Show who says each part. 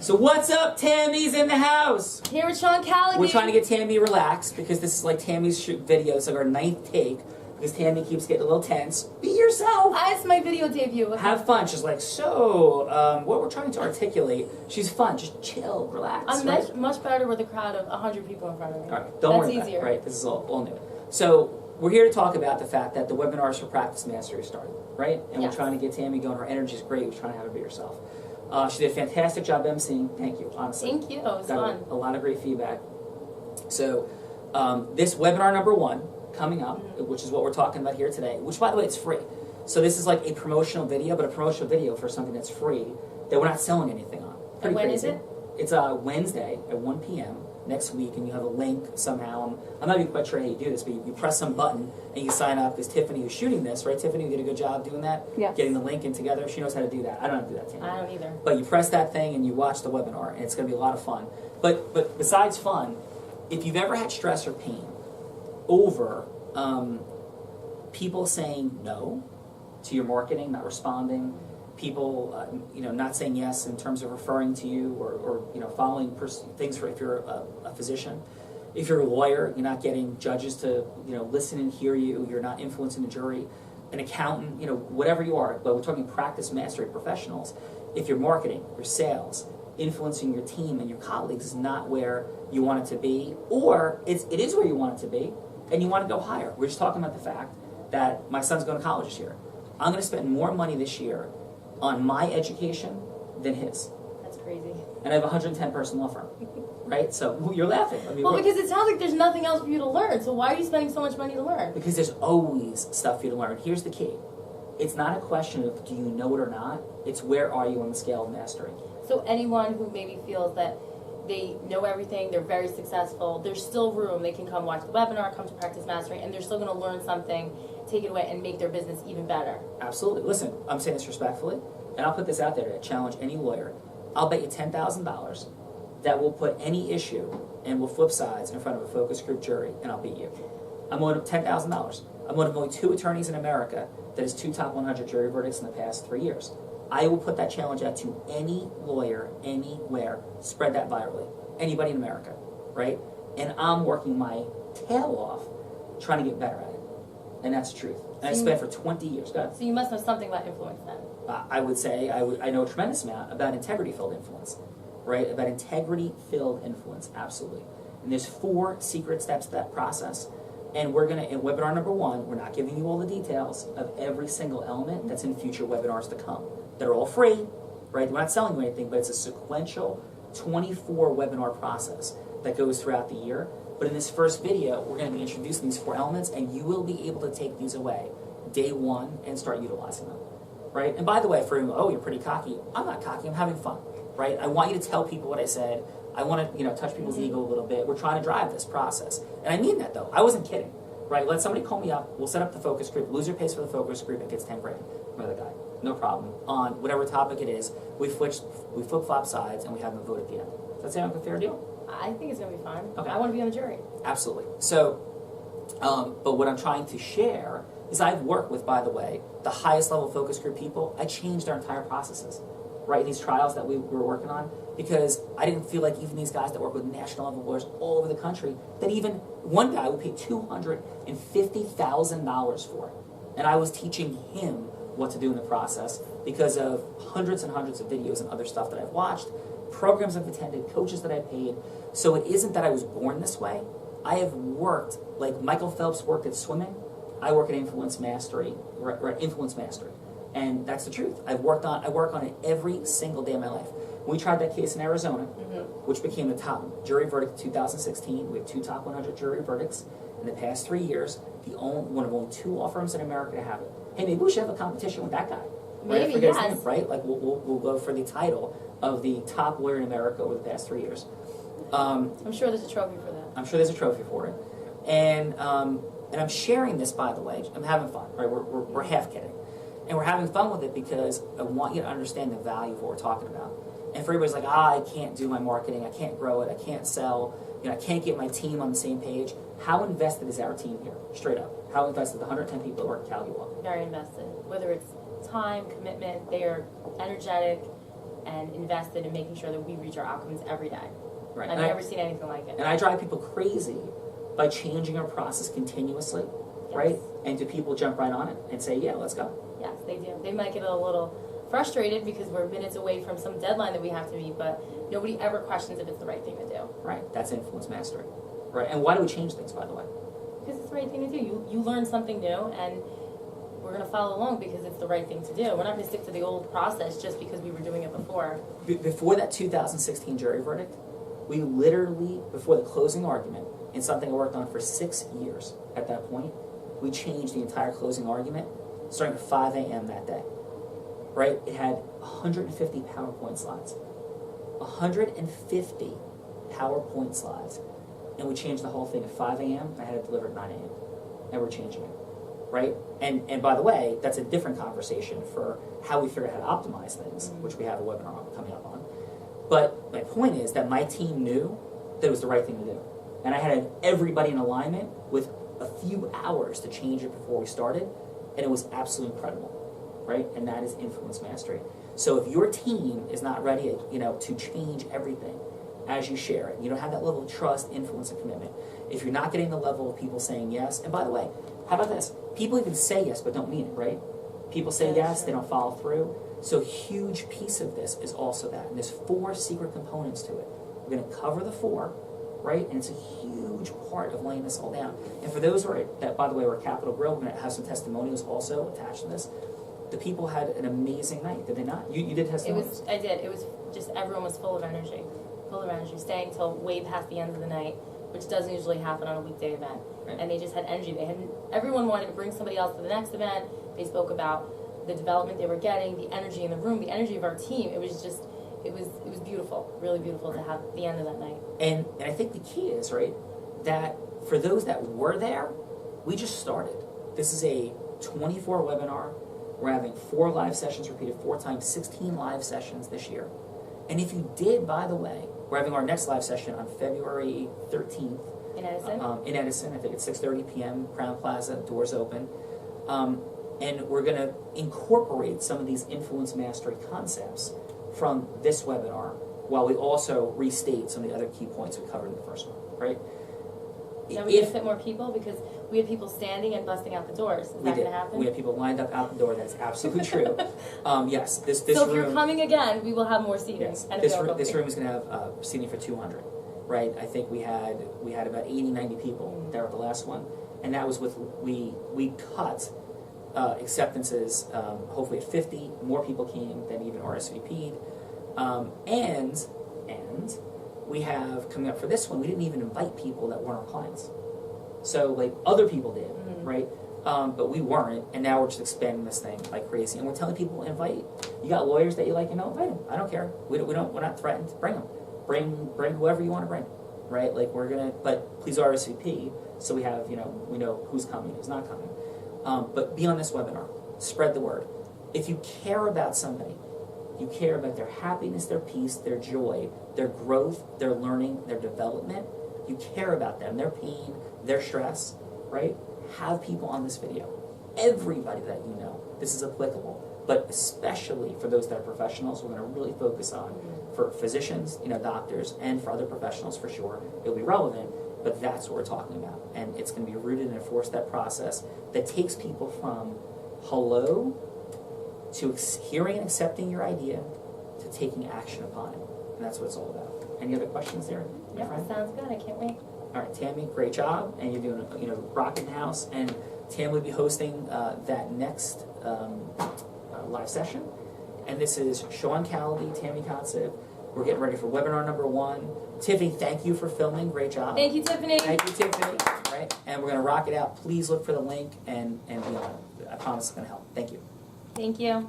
Speaker 1: So what's up, Tammy's in the house?
Speaker 2: Here with Sean Callagy.
Speaker 1: We're trying to get Tammy relaxed because this is like Tammy's video. It's like our 9th take because Tammy keeps getting a little tense. Be yourself.
Speaker 2: It's my video debut.
Speaker 1: Have fun. She's like, what we're trying to articulate. She's fun. Just chill, relax.
Speaker 2: I'm much better with a crowd of 100 people in front of me.
Speaker 1: All right, don't worry about it. Right, this is all new. So we're here to talk about the fact that the webinars for Practice Mastery started, right? And we're trying to get Tammy going. Her energy is great. We're trying to have her be herself. She did a fantastic job emceeing. Thank you, honestly.
Speaker 2: Thank you. It was fun.
Speaker 1: A lot of great feedback. So this webinar number 1 coming up, which is what we're talking about here today, which, by the way, it's free. So this is like a promotional video, but a promotional video for something that's free that we're not selling anything on.
Speaker 2: And when is it?
Speaker 1: It's Wednesday at 1 p.m. next week, and you have a link somehow. I'm not even quite sure how you do this, but you press some button and you sign up because Tiffany, who's shooting this, right? Tiffany, you did a good job doing that.
Speaker 2: Yeah.
Speaker 1: Getting the link in together. She knows how to do that. I don't know how to do that, Tiffany.
Speaker 2: I don't either.
Speaker 1: But you press that thing and you watch the webinar, and it's going to be a lot of fun. But besides fun, if you've ever had stress or pain over people saying no to your marketing, not responding, people not saying yes in terms of referring to you or following things for if you're a physician, if you're a lawyer, you're not getting judges to listen and hear you, you're not influencing the jury, an accountant, whatever you are, but we're talking practice mastery professionals. If your marketing, your sales, influencing your team and your colleagues is not where you want it to be, or it is where you want it to be, and you want to go higher. We're just talking about the fact that my son's going to college this year. I'm going to spend more money this year on my education than his.
Speaker 2: That's crazy.
Speaker 1: And I have a 110-person law firm, right? So you're laughing. I mean,
Speaker 2: well, because it sounds like there's nothing else for you to learn. So why are you spending so much money to learn?
Speaker 1: Because there's always stuff for you to learn. Here's the key. It's not a question of do you know it or not. It's where are you on the scale of mastery.
Speaker 2: So anyone who maybe feels that they know everything, they're very successful, there's still room. They can come watch the webinar, come to Practice Mastery, and they're still going to learn something, take it away, and make their business even better.
Speaker 1: Absolutely. Listen, I'm saying this respectfully, and I'll put this out there to challenge any lawyer. I'll bet you $10,000 that will put any issue and will flip sides in front of a focus group jury, and I'll beat you. I'm one of $10,000. I'm one of only 2 attorneys in America that has 2 top 100 jury verdicts in the past 3 years. I will put that challenge out to any lawyer, anywhere, spread that virally. Anybody in America, right? And I'm working my tail off trying to get better at it. And that's the truth. And I spent for 20 years. Go ahead.
Speaker 2: So you must know something about influence then.
Speaker 1: I would say I know a tremendous amount about integrity-filled influence, right? About integrity-filled influence, absolutely. And there's 4 secret steps to that process. And we're going to, in webinar number 1, we're not giving you all the details of every single element that's in future webinars to come. They're all free, right? We're not selling you anything, but it's a sequential 24 webinar process that goes throughout the year. But in this first video, we're going to be introducing these 4 elements, and you will be able to take these away day 1 and start utilizing them, right? And by the way, for you, oh, you're pretty cocky. I'm not cocky. I'm having fun, right? I want you to tell people what I said. I want to, touch people's ego a little bit. We're trying to drive this process. And I mean that, though. I wasn't kidding, right? Let somebody call me up. We'll set up the focus group. Loser pays for the focus group. It gets 10 grand. Another guy. No problem. On whatever topic it is, we flip-flop sides, and we have them vote at the end. Does that sound like a fair deal?
Speaker 2: I think it's going to be fun.
Speaker 1: Okay.
Speaker 2: I want to be on the jury.
Speaker 1: Absolutely. So, but what I'm trying to share is I've worked with, by the way, the highest level focus group people. I changed our entire processes, right? These trials that we were working on, because I didn't feel like even these guys that work with national level lawyers all over the country, that even one guy would pay $250,000 for it. And I was teaching him what to do in the process because of hundreds and hundreds of videos and other stuff that I've watched, programs I've attended, coaches that I've paid. So it isn't that I was born this way. I have worked, like Michael Phelps worked at swimming, I work at influence mastery, influence mastery. And that's the truth. I work on it every single day of my life. We tried that case in Arizona, which became the top jury verdict in 2016. We have 2 top 100 jury verdicts in the past 3 years. One of only 2 law firms in America to have it. Hey, maybe we should have a competition with that guy.
Speaker 2: Maybe,
Speaker 1: right?
Speaker 2: yes.
Speaker 1: Name, right? Like we'll go for the title of the top lawyer in America over the past 3 years.
Speaker 2: I'm sure there's a trophy for that.
Speaker 1: I'm sure there's a trophy for it. And I'm sharing this, by the way. I'm having fun, right? We're half kidding. And we're having fun with it because I want you to understand the value of what we're talking about. And for everybody's like, I can't do my marketing, I can't grow it, I can't sell, I can't get my team on the same page. How invested is our team here? Straight up. How invested the 110 people that work at Callagy Law?
Speaker 2: Very invested. Whether it's time, commitment, they are energetic, and invested in making sure that we reach our outcomes every day.
Speaker 1: Right.
Speaker 2: I've never seen anything like it.
Speaker 1: And I drive people crazy by changing our process continuously, right? And do people jump right on it and say, yeah, let's go?
Speaker 2: Yes, they do. They might get a little frustrated because we're minutes away from some deadline that we have to meet, but nobody ever questions if it's the right thing to do.
Speaker 1: Right. That's influence mastery. Right. And why do we change things, by the way?
Speaker 2: Because it's the right thing to do. You learn something new, and we're going to follow along because it's the right thing to do. We're not going to stick to the old process just because we were doing it before.
Speaker 1: Before that 2016 jury verdict, we literally, before the closing argument, in something I worked on for 6 years at that point, we changed the entire closing argument starting at 5 a.m. that day. Right? It had 150 PowerPoint slides. 150 PowerPoint slides. And we changed the whole thing at 5 a.m. and I had it delivered at 9 a.m. And we're changing it. Right? And by the way, that's a different conversation for how we figure out how to optimize things, which we have a webinar coming up on. But my point is that my team knew that it was the right thing to do. And I had everybody in alignment with a few hours to change it before we started, and it was absolutely incredible, right? And that is influence mastery. So if your team is not ready, to change everything as you share it, you don't have that level of trust, influence, and commitment. If you're not getting the level of people saying yes, and by the way, how about this? People even say yes but don't mean it, right? People say yes, they don't follow through. So a huge piece of this is also that. And there's 4 secret components to it. We're going to cover the 4, right? And it's a huge part of laying this all down. And for those that, by the way, were at Capitol Grill, we're going to have some testimonials also attached to this. The people had an amazing night, did they not? You did testimonials?
Speaker 2: I did. It was just, everyone was full of energy, staying till way past the end of the night, which doesn't usually happen on a weekday event. Right. And they just had energy. Everyone wanted to bring somebody else to the next event. They spoke about the development they were getting, the energy in the room, the energy of our team. It was just, it was beautiful, really beautiful to have the end of that night.
Speaker 1: And I think the key is, right, that for those that were there, we just started. This is a 24 webinar. We're having 4 live sessions repeated 4 times, 16 live sessions this year. And if you did, by the way, we're having our next live session on February 13th.
Speaker 2: In Edison?
Speaker 1: In Edison, I think it's 6:30 p.m., Crown Plaza, doors open. And we're going to incorporate some of these influence mastery concepts from this webinar while we also restate some of the other key points we covered in the first one, right?
Speaker 2: Now we get fit more people because we had people standing and busting out the doors. Is that going to happen?
Speaker 1: We had people lined up out the door. That's absolutely true. Yes, this
Speaker 2: so
Speaker 1: room.
Speaker 2: if you're coming again, we will have more seating.
Speaker 1: Yes,
Speaker 2: and
Speaker 1: this room is going to have seating for 200, right? I think we had about 80, 90 people there at the last one, and that was with we cut acceptances hopefully at 50. More people came than even RSVP'd, and we have coming up for this one. We didn't even invite people that weren't our clients. So like other people did, right? But we weren't, and now we're just expanding this thing like crazy. And we're telling people, invite. You got lawyers that you like, invite them. I don't care. We're not threatened. Bring them. Bring whoever you want to bring, right? Like but please RSVP so we have, we know who's coming, who's not coming. But be on this webinar. Spread the word. If you care about somebody, you care about their happiness, their peace, their joy, their growth, their learning, their development. You care about them, their pain, their stress, right? Have people on this video. Everybody that you know, this is applicable. But especially for those that are professionals, we're going to really focus on for physicians, doctors, and for other professionals for sure. It'll be relevant, but that's what we're talking about. And it's going to be rooted in a 4-step process that takes people from hello to hearing and accepting your idea to taking action upon it. And that's what it's all about. Any other questions there?
Speaker 2: Yeah, sounds good. I can't wait.
Speaker 1: All right, Tammy, great job, and you're doing rocking the house. And Tammy will be hosting that next live session. And this is Sean Callagy, Tammy Kotzev. We're getting ready for webinar number 1. Tiffany, thank you for filming. Great job.
Speaker 2: Thank you, Tiffany.
Speaker 1: Thank you, Tiffany. Right, and we're going to rock it out. Please look for the link and be on it. I promise it's going to help. Thank you.
Speaker 2: Thank you.